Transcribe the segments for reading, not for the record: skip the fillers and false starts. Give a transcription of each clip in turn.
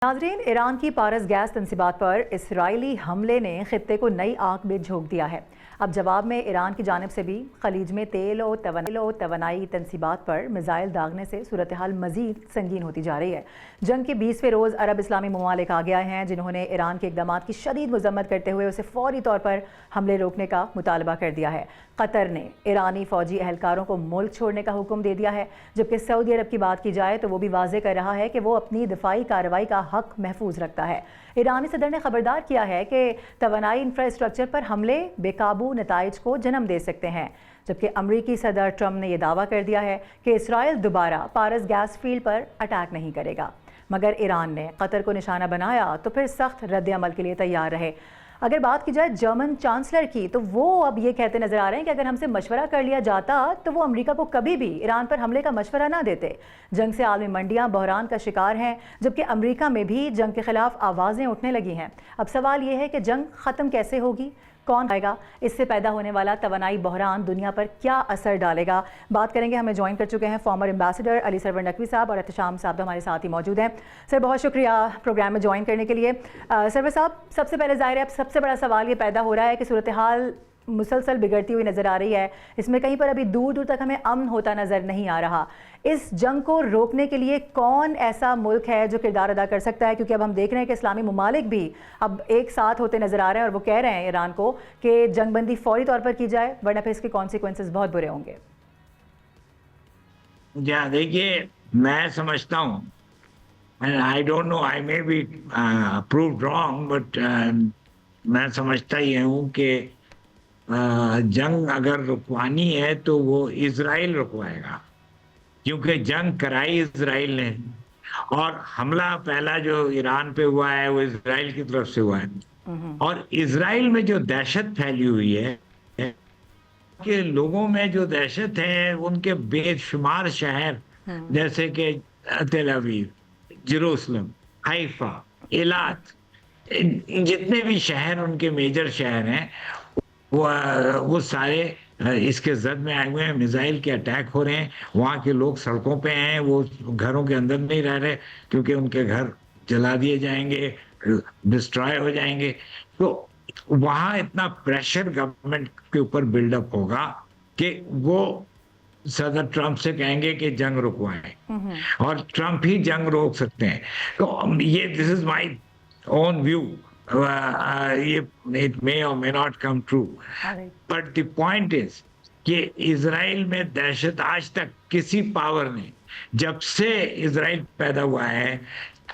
नाज़रीन, ईरान की पारस गैस तनसीबात पर इसराइली हमले ने खित्ते को नई आग में झोंक दिया है। अब जवाब में ईरान की जानिब से भी खलीज में तेल और तवानाई तनसीबात पर मिसाइल दागने से सूरत हाल मजीद संगीन होती जा रही है। जंग के 20वें रोज़ अरब इस्लामी ममालिक आ गया हैं, जिन्होंने ईरान के इकदाम की शदीद मजम्मत करते हुए उसे फौरी तौर पर हमले रोकने का मुतालबा कर दिया है। कतर ने ईरानी फौजी एहलकारों को मुल्क छोड़ने का हुक्म दे दिया है, जबकि सऊदी अरब की बात की जाए तो वो भी वाज़ेह कर रहा है कि वो अपनी दिफाई कार्रवाई का हक महफूज रखता है। ईरानी सदर ने खबरदार किया है कि तवानाई इंफ्रास्ट्रक्चर पर हमले बेकाबू नताइज को जन्म दे सकते हैं, जबकि अमरीकी सदर ट्रंप ने यह दावा कर दिया है कि इसराइल दोबारा पारस गैस फील्ड पर अटैक नहीं करेगा। मगर ईरान ने कतर को निशाना बनाया तो फिर सख्त रद्द-ए-अमल के लिए तैयार रहे। अगर बात की जाए जर्मन चांसलर की, तो वो अब ये कहते नजर आ रहे हैं कि अगर हमसे मशवरा कर लिया जाता तो वो अमेरिका को कभी भी ईरान पर हमले का मशवरा ना देते। जंग से आलमी मंडियां बहरान का शिकार हैं, जबकि अमेरिका में भी जंग के खिलाफ आवाज़ें उठने लगी हैं। अब सवाल ये है कि जंग ख़त्म कैसे होगी, कौन आएगा, इससे पैदा होने वाला तवानाई बहरान दुनिया पर क्या असर डालेगा। बात करेंगे। हमें ज्वाइन कर चुके हैं फॉर्मर एम्बेसडर अली सरवर नकवी साहब और एहतशाम साहब तो हमारे साथ ही मौजूद हैं। सर, बहुत शुक्रिया प्रोग्राम में ज्वाइन करने के लिए। सरवर साहब, सबसे पहले ज़ाहिर है अब सबसे बड़ा सवाल ये पैदा हो रहा है कि सूरत हाल मुसलसल बिगड़ती हुई नज़र आ रही है। इसमें कहीं पर अभी दूर दूर तक हमें अमन होता नज़र नहीं आ रहा। इस जंग को रोकने के लिए कौन ऐसा मुल्क है जो किरदार अदा कर सकता है, क्योंकि अब हम देख रहे हैं कि इस्लामी ममालिक भी अब एक साथ होते नज़र आ रहे हैं और वो कह रहे हैं ईरान को कि जंगबंदी फौरी तौर पर की जाए, वरना फिर इसके कॉन्सिक्वेंसेस बहुत बुरे होंगे। देखिए, मैं समझता हूँ, I don't know, I may be proved wrong, but मैं समझता ही हूँ कि जंग अगर रुकवानी है तो वो इजराइल रुकवाएगा, क्योंकि जंग कराई इजराइल ने और हमला पहला जो ईरान पे हुआ है वो इजराइल की तरफ से हुआ है। और इजराइल में जो दहशत फैली हुई है कि लोगों में जो दहशत है, उनके बेशुमार शहर जैसे कि तेल अवीव, जेरूसलम, हाइफा, इलात, जितने भी शहर उनके मेजर शहर हैं, वो सारे इसके जद में आए हुए हैं। मिसाइल के अटैक हो रहे हैं, वहाँ के लोग सड़कों पे हैं, वो घरों के अंदर नहीं रह रहे क्योंकि उनके घर जला दिए जाएंगे, डिस्ट्रॉय हो जाएंगे। तो वहाँ इतना प्रेशर गवर्नमेंट के ऊपर बिल्डअप होगा कि वो सदर ट्रंप से कहेंगे कि जंग रुकवाएं, और ट्रंप ही जंग रोक सकते हैं। तो ये this is my own view, it may or may not come true, but the point is कि इजराइल में दहशत आज तक किसी पावर ने, जब से इजराइल पैदा हुआ है,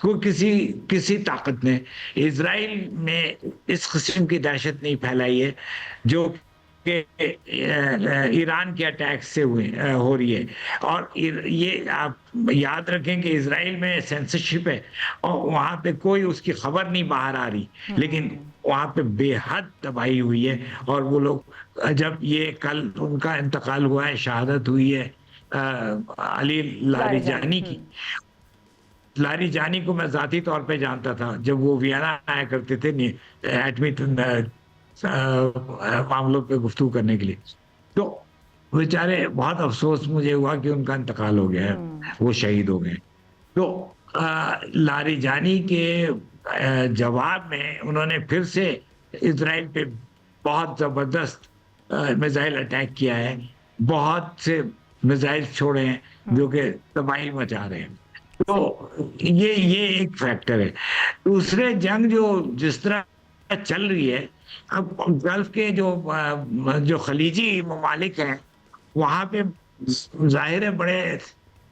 किसी ताकत ने इजराइल में इस किस्म की दहशत नहीं फैलाई है जो कि ईरान के अटैक से हो रही है। और ये आप याद रखें कि इजराइल में सेंसरशिप है और वहाँ पे कोई उसकी खबर नहीं बाहर आ रही, लेकिन वहाँ पे बेहद तबाही हुई है। और वो लोग, जब ये कल उनका इंतकाल हुआ है, शहादत हुई है अली लारिजानी की। लारिजानी को मैं जाती तौर पे जानता था, जब वो वियना आया करते थे एटमी मामलों पे गुफ्तगू करने के लिए। तो बेचारे, बहुत अफसोस मुझे हुआ कि उनका इंतकाल हो गया है, वो शहीद हो गए। तो लारिजानी के जवाब में उन्होंने फिर से इजराइल पे बहुत जबरदस्त मिसाइल अटैक किया है, बहुत से मिसाइल छोड़े हैं जो कि तबाही मचा रहे हैं। तो ये एक फैक्टर है। दूसरे, जंग जो जिस तरह चल रही है, अब गल्फ के जो खलीजी ममालिक हैं, वहाँ पे जाहिर है बड़े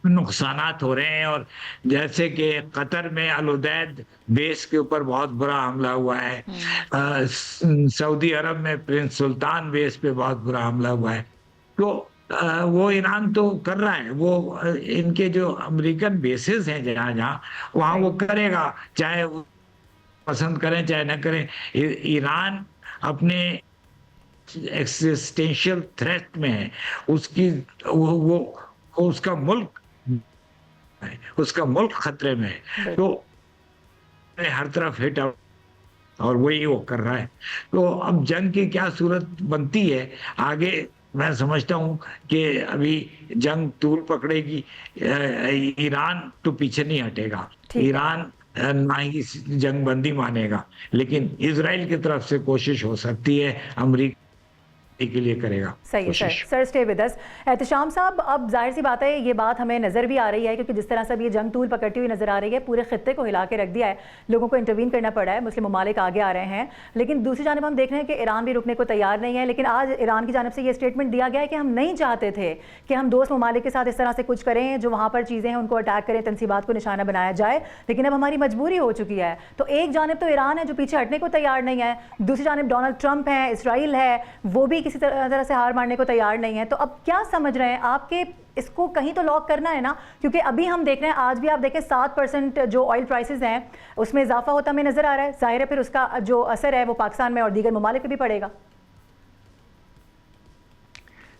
नुकसानात हो रहे हैं। और जैसे कि कतर में अल उदैद बेस के ऊपर बहुत बुरा हमला हुआ है, सऊदी अरब में प्रिंस सुल्तान बेस पे बहुत बुरा हमला हुआ है। तो वो ईरान तो कर रहा है, वो इनके जो अमेरिकन बेसेस हैं जहाँ वहाँ वो करेगा, चाहे पसंद करें चाहे न करें। ईरान अपने एक्सिस्टेंशियल थ्रेट में है, वो उसका मुल्क खतरे में है। तो हर तरफ हिट आउट, और वही वो कर रहा है। तो अब जंग की क्या सूरत बनती है आगे, मैं समझता हूँ कि अभी जंग तूल पकड़ेगी। ईरान तो पीछे नहीं हटेगा। ईरान ना ही जंगबंदी मानेगा, लेकिन इजराइल की तरफ से कोशिश हो सकती है, अमेरिका के लिए करेगा सही है सर। कोशिश। Sir stay with us. Ehtesham साहब, अब जाहिर सी बात है ये बात हमें नज़र भी आ रही है, क्योंकि जिस तरह से अब ये जंग तूल पकड़ती हुई नज़र आ रही है, पूरे खत्ते को हिला के रख दिया है, लोगों को इंटरवीन करना पड़ा है, मुस्लिम ममालिक आगे आ रहे हैं। लेकिन दूसरी जानब हम देख रहे हैं कि ईरान भी रुकने को तैयार नहीं है। लेकिन आज ईरान की जानब से ये स्टेटमेंट दिया गया है कि हम नहीं चाहते थे कि हम दोस्त ममालिक के साथ इस तरह से कुछ करें, जो वहाँ पर चीज़ें हैं उनको अटैक करें, तनसीबात को निशाना बनाया जाए, लेकिन अब हमारी मजबूरी हो चुकी है। तो एक जानब तो ईरान है जो पीछे हटने को तैयार नहीं है, दूसरी जानब डोनाल्ड ट्रंप है, इसराइल है, वो भी किसी तरह से हार मारने को तैयार नहीं है। तो अब क्या समझ रहे हैं आपके, इसको कहीं तो लॉक करना है ना, क्योंकि अभी हम देख रहे हैं, आज भी आप देखें 7% जो ऑयल प्राइसेस हैं उसमें इजाफा होता हमें नजर आ रहा है। जाहिर है फिर उसका जो असर है वो पाकिस्तान में और दीगर ममालिक पे भी पड़ेगा।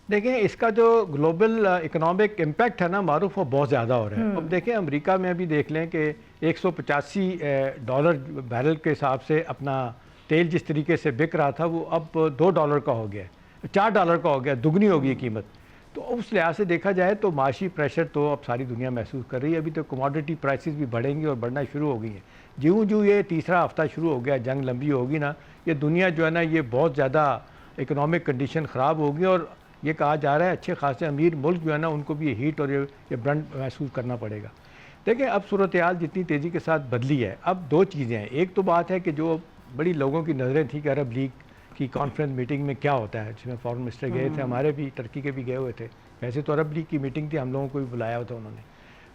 देखें, इसका जो ग्लोबल इकोनॉमिक इम्पैक्ट है ना मारूफ, वो बहुत ज़्यादा हो रहा है। अब देखें, अमेरिका में अभी देख लें कि $185 बैरल के हिसाब से अपना तेल जिस तरीके से बिक रहा था वो अब $2 का हो गया, $4 का हो गया, दुगनी हो गई कीमत। तो उस लिहाज से देखा जाए तो माशी प्रेशर तो अब सारी दुनिया महसूस कर रही है। अभी तो कमोडिटी प्राइसेस भी बढ़ेंगी और बढ़ना शुरू हो गई हैं। ज्यों ज्यों ये तीसरा हफ्ता शुरू हो गया, जंग लंबी होगी ना, ये दुनिया जो है ना, ये बहुत ज़्यादा इकोनॉमिक कंडीशन ख़राब होगी। और ये कहा जा रहा है अच्छे खासे अमीर मुल्क जो है ना, उनको भी ये हीट और ये ब्रंट महसूस करना पड़ेगा। देखिए, अब सूरत हाल जितनी तेज़ी के साथ बदली है, अब दो चीज़ें हैं। एक तो बात है कि जो बड़ी लोगों की नज़रें थी कि अरब लीग की कॉन्फ्रेंस मीटिंग में क्या होता है, जिसमें फॉरेन मिनिस्टर गए थे, हमारे भी टर्की के भी गए हुए थे। वैसे तो अरब लीग की मीटिंग थी, हम लोगों को भी बुलाया हुआ था उन्होंने।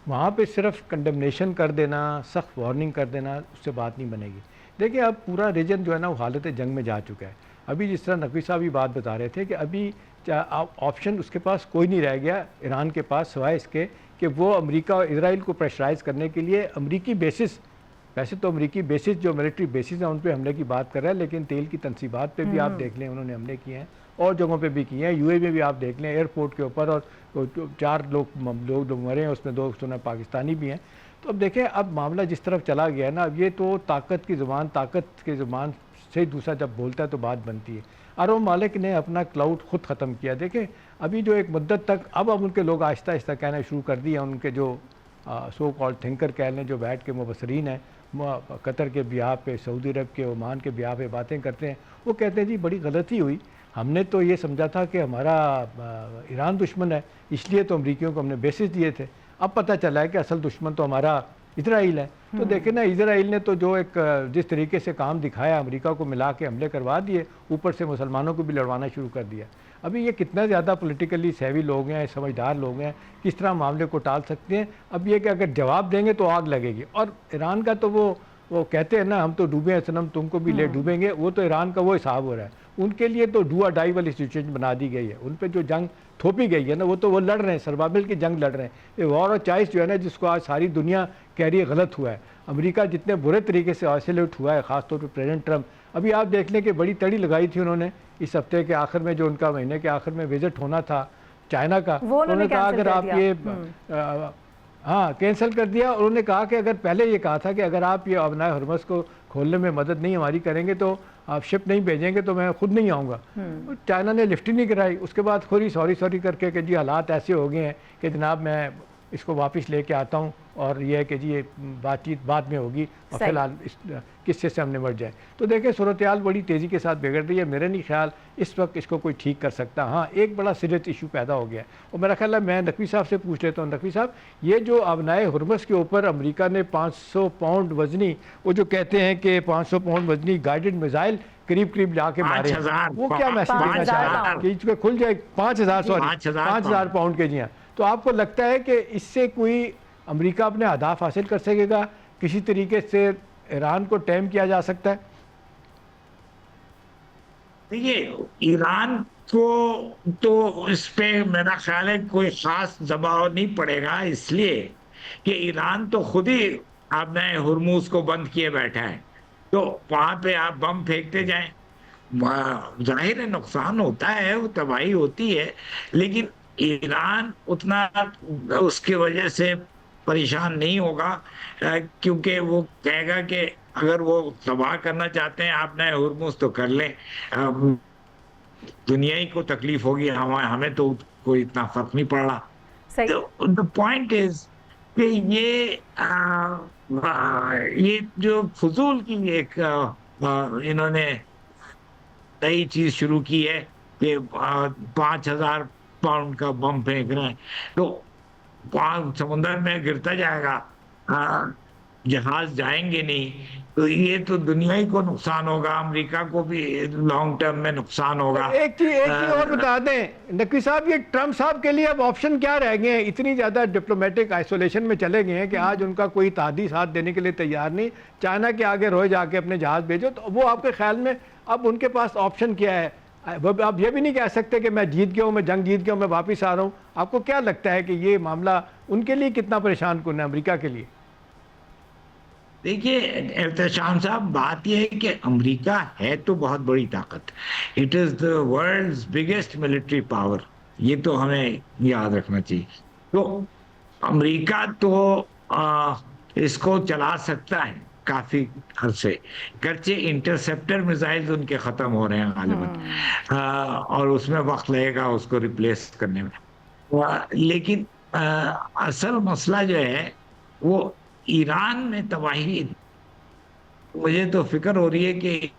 वहाँ पे सिर्फ कंडमनेशन कर देना, सख्त वार्निंग कर देना, उससे बात नहीं बनेगी। देखिए, अब पूरा रीजन जो है ना वो हालत जंग में जा चुका है। अभी जिस तरह नकवी साहब भी बात बता रहे थे कि अभी ऑप्शन उसके पास कोई नहीं रह गया ईरान के पास, सिवाय इसके कि वो अमेरिका और इसराइल को प्रेशराइज़ करने के लिए अमेरिकी बेसिस, वैसे तो अमेरिकी बेसिस जो मिलिट्री बेसिस हैं उन पे हमले की बात कर रहा है, लेकिन तेल की तनसीबात पे भी आप देख लें उन्होंने हमले किए हैं, और जगहों पे भी किए हैं। यूएई में भी आप देख लें एयरपोर्ट के ऊपर, और 4 लोग मरे हैं, उसमें 2 सुना पाकिस्तानी भी हैं। तो अब देखें, अब मामला जिस तरफ चला गया है ना, अब ये तो ताकत की ज़ुबान से दूसरा जब बोलता है तो बात बनती है। अरब मालिक ने अपना क्लाउड खुद ख़त्म किया। देखें, अभी जो एक मुद्दत तक अब उनके लोग आहिस्ता आहिस्ता कहना शुरू कर दिए, उनके जो सो कॉल्ड थिंकर कह लें, जो बैठ के मुबसरीन हैं, कतर के ब्याह पे, सऊदी अरब के, ओमान के ब्याह पे बातें करते हैं, वो कहते हैं जी बड़ी गलती हुई, हमने तो ये समझा था कि हमारा ईरान दुश्मन है, इसलिए तो अमरीकियों को हमने बेसिस दिए थे। अब पता चला है कि असल दुश्मन तो हमारा इसराइल है। तो देखें ना, इसराइल ने तो जो एक जिस तरीके से काम दिखाया, अमेरिका को मिला के हमले करवा दिए, ऊपर से मुसलमानों को भी लड़वाना शुरू कर दिया। अभी ये कितना ज़्यादा पॉलिटिकली सेवी लोग हैं, समझदार लोग हैं, किस तरह मामले को टाल सकते हैं। अब ये कि अगर जवाब देंगे तो आग लगेगी। और ईरान का तो वो कहते हैं ना, हम तो डूबे हैं सनम, तुमको भी ले डूबेंगे, वो तो ईरान का वो हिसाब हो रहा है। उनके लिए तो डू और डाई वाली सिचुएशन बना दी गई है। उन पर जो जंग थोपी गई है ना, वो लड़ रहे हैं, सर्वाइवल की जंग लड़ रहे हैं। ये वॉर ऑफ चॉइस जो है ना, जिसको आज सारी दुनिया कह रही है गलत हुआ है। अमेरिका जितने बुरे तरीके से आइसोलेट हुआ है, ख़ासतौर पर प्रेसिडेंट ट्रंप, अभी आप देख लें कि बड़ी तड़ी लगाई थी उन्होंने इस हफ्ते के आखिर में, जो उनका महीने के आखिर में विजिट होना था चाइना का, उन्होंने कहा अगर आप ये हाँ कैंसिल कर दिया। उन्होंने कहा कि अगर पहले ये कहा था कि अगर आप ये अबनाए हुर्मुज़ को खोलने में मदद नहीं हमारी करेंगे तो आप शिप नहीं भेजेंगे तो मैं खुद नहीं आऊँगा। चाइना ने लिफ्ट ही नहीं कराई। उसके बाद खुद ही सॉरी करके कि जी हालात ऐसे हो गए हैं कि जनाब मैं इसको वापस लेके आता हूँ, और ये है कि जी ये बातचीत बाद में होगी, और फिलहाल इस किस्से से हम निपट जाए। तो देखें, सूरत हाल बड़ी तेज़ी के साथ बिगड़ रही है। मेरे नहीं ख्याल इस वक्त इसको कोई ठीक कर सकता। हाँ, एक बड़ा सीरियस इशू पैदा हो गया है, और मेरा ख्याल है मैं नकवी साहब से पूछ लेता हूँ। नकवी साहब, ये जो अबनाए हुर्मुज़ के ऊपर अमेरिका ने 500 पाउंड वजनी, वो जो कहते हैं कि 500 पाउंड वजनी गाइडेड मिसाइल करीब लाके मारे, वो क्या मैसेज देना चाहते हैं कि खुल जाए? 5,000 पाउंड के। जी हाँ, तो आपको लगता है कि इससे कोई अमेरिका अपने अहदाफ हासिल कर सकेगा? किसी तरीके से ईरान को टैम किया जा सकता है? देखिए, ईरान को तो इस पे मेरा ख्याल है कोई खास दबाव नहीं पड़ेगा, इसलिए कि ईरान तो खुद ही आपने हुर्मुज को बंद किए बैठा है। तो वहां पे आप बम फेंकते जाएं, जाहिर है नुकसान होता है, वो तबाही होती है, लेकिन ईरान उतना उसकी वजह से परेशान नहीं होगा, क्योंकि वो कहेगा कि अगर वो तबाह करना चाहते हैं आपने हुर्मुज तो कर लें, दुनिया ही को तकलीफ होगी, हमें तो कोई इतना फर्क नहीं पड़ रहा। द पॉइंट इज कि ये ये जो फजूल की एक इन्होंने नई चीज शुरू की है कि 5,000 पाउंड का बम फेंक रहे हैं, तो समुद्र में गिरता जाएगा, जहाज जाएंगे नहीं, तो ये तो दुनिया ही को नुकसान होगा, अमेरिका को भी लॉन्ग टर्म में नुकसान होगा। एक चीज और बता दें नकवी साहब, ये ट्रम्प साहब के लिए अब ऑप्शन क्या रह गए हैं? इतनी ज़्यादा डिप्लोमेटिक आइसोलेशन में चले गए हैं कि आज उनका कोई इत्तेहादी साथ देने के लिए तैयार नहीं। चाइना के आगे रोए जाके अपने जहाज़ भेजो, तो वो आपके ख्याल में अब उनके पास ऑप्शन क्या है? आप ये भी नहीं कह सकते कि मैं जीत गया हूँ, मैं जंग जीत गया हूँ, मैं वापस आ रहा हूँ। आपको क्या लगता है कि ये मामला उनके लिए कितना परेशान कुन है, अमेरिका के लिए? देखिए एहतशाम साहब, बात यह है कि अमेरिका है तो बहुत बड़ी ताकत, it is the world's biggest military power, ये तो हमें याद रखना चाहिए। तो अमेरिका तो इसको चला सकता है काफी अरसे, गर्चे इंटरसेप्टर मिसाइल्स उनके खत्म हो रहे हैं गालिबन, और उसमें वक्त लगेगा उसको रिप्लेस करने में। लेकिन असल मसला जो है वो ईरान में तबाही, मुझे तो फिक्र हो रही है कि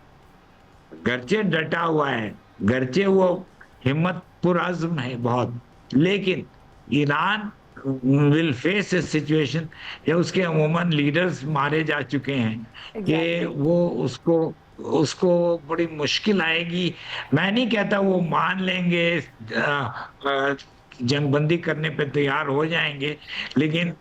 गर्चे डटा हुआ है, गर्चे वो हिम्मत पुरअज़्म है बहुत, लेकिन Iran will face A situation या उसके अमूमन लीडर्स मारे जा चुके हैं कि वो उसको उसको बड़ी मुश्किल आएगी। मैं नहीं कहता वो मान लेंगे, जंगबंदी करने पे तैयार हो जाएंगे, लेकिन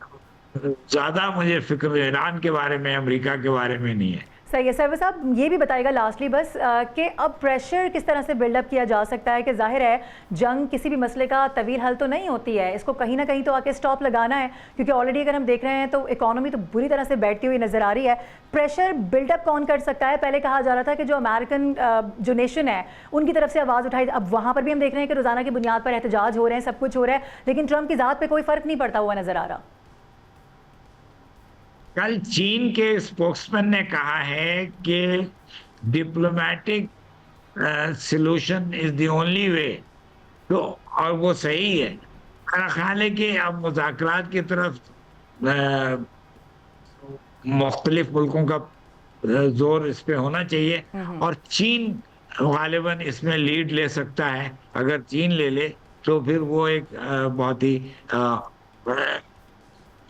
ज्यादा मुझे फिक्र ईरान के बारे में, अमेरिका के बारे में नहीं है। सही है सर्वर साहब, ये भी बताएगा लास्टली बस कि अब प्रेशर किस तरह से बिल्डअप किया जा सकता है कि जाहिर है जंग किसी भी मसले का तवील हल तो नहीं होती है, इसको कहीं ना कहीं तो आके स्टॉप लगाना है, क्योंकि ऑलरेडी अगर हम देख रहे हैं तो इकोनॉमी तो बुरी तरह से बैठती हुई नजर आ रही है। प्रेशर बिल्डअप कौन कर सकता है? पहले कहा जा रहा था कि जो अमेरिकन जो नेशन है उनकी तरफ से आवाज़ उठाई, अब वहाँ पर भी हम देख रहे हैं कि रोज़ाना की बुनियाद पर एहतजाज हो रहे हैं, सब कुछ हो रहा है, लेकिन ट्रंप की ज़ात पर कोई फ़र्क नहीं पड़ता हुआ नजर आ रहा। कल चीन के स्पोक्समैन ने कहा है कि diplomatic solution is the only way, तो और वो सही है। मेरा ख्याल है कि अब मुज़ाकरात की तरफ मुख्तलिफ मुल्कों का जोर इस पे होना चाहिए, और चीन गालिबन इसमें लीड ले सकता है। अगर चीन ले ले तो फिर वो एक बहुत ही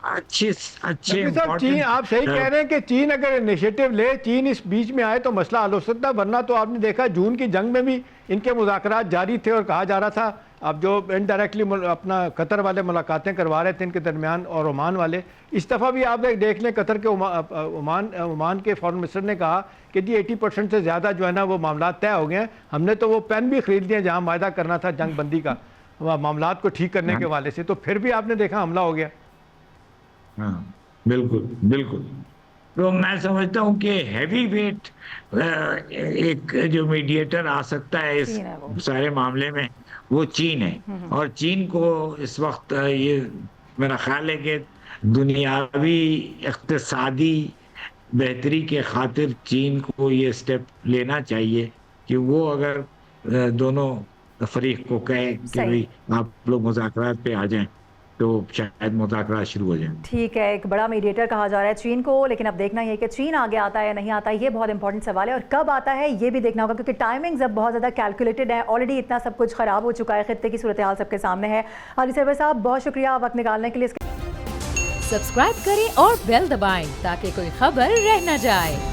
अच्छे चीन, आप सही कह रहे हैं कि चीन अगर इनिशिएटिव ले, चीन इस बीच में आए तो मसला हल हो सकता है, वरना तो आपने देखा जून की जंग में भी इनके मुज़ाकरात जारी थे और कहा जा रहा था, अब जो इनडायरेक्टली अपना कतर वाले मुलाकातें करवा रहे थे इनके दरमियान और ओमान वाले, इस दफ़ा भी आप देख लें कतर के ओमान के फॉरेन मिनिस्टर ने कहा कि जी 80% से ज़्यादा जो है ना वो मामला तय हो गए हैं, हमने तो वो पेन भी खरीद लिए जहाँ वायदा करना था जंग बंदी का, मामला को ठीक करने के वाले से, तो फिर भी आपने देखा हमला हो गया। हाँ बिल्कुल बिल्कुल। तो मैं समझता हूँ कि हैवी वेट एक जो मीडिएटर आ सकता है इस सारे मामले में वो चीन है, और चीन को इस वक्त ये मेरा ख्याल है कि दुनियावी इक़्तिसादी बेहतरी के खातिर चीन को ये स्टेप लेना चाहिए कि वो अगर दोनों फरीक को कहे कि भाई आप लोग मुज़ाकरात पे आ जाएं तो शायद मुज़ाकरात शुरू हो जाए। ठीक है, एक बड़ा मीडिएटर कहा जा रहा है चीन को, लेकिन अब देखना है कि चीन आगे आता है या नहीं आता, ये बहुत इंपॉर्टेंट सवाल है, और कब आता है ये भी देखना होगा, क्योंकि टाइमिंग्स अब बहुत ज़्यादा कैलकुलेटेड है, ऑलरेडी इतना सब कुछ ख़राब हो चुका है, खित्ते की सूरत हाल सबके सामने है। अली सरवर साहब बहुत शुक्रिया वक्त निकालने के लिए। सब्सक्राइब करें और बेल दबाएं ताकि कोई खबर रह न जाए।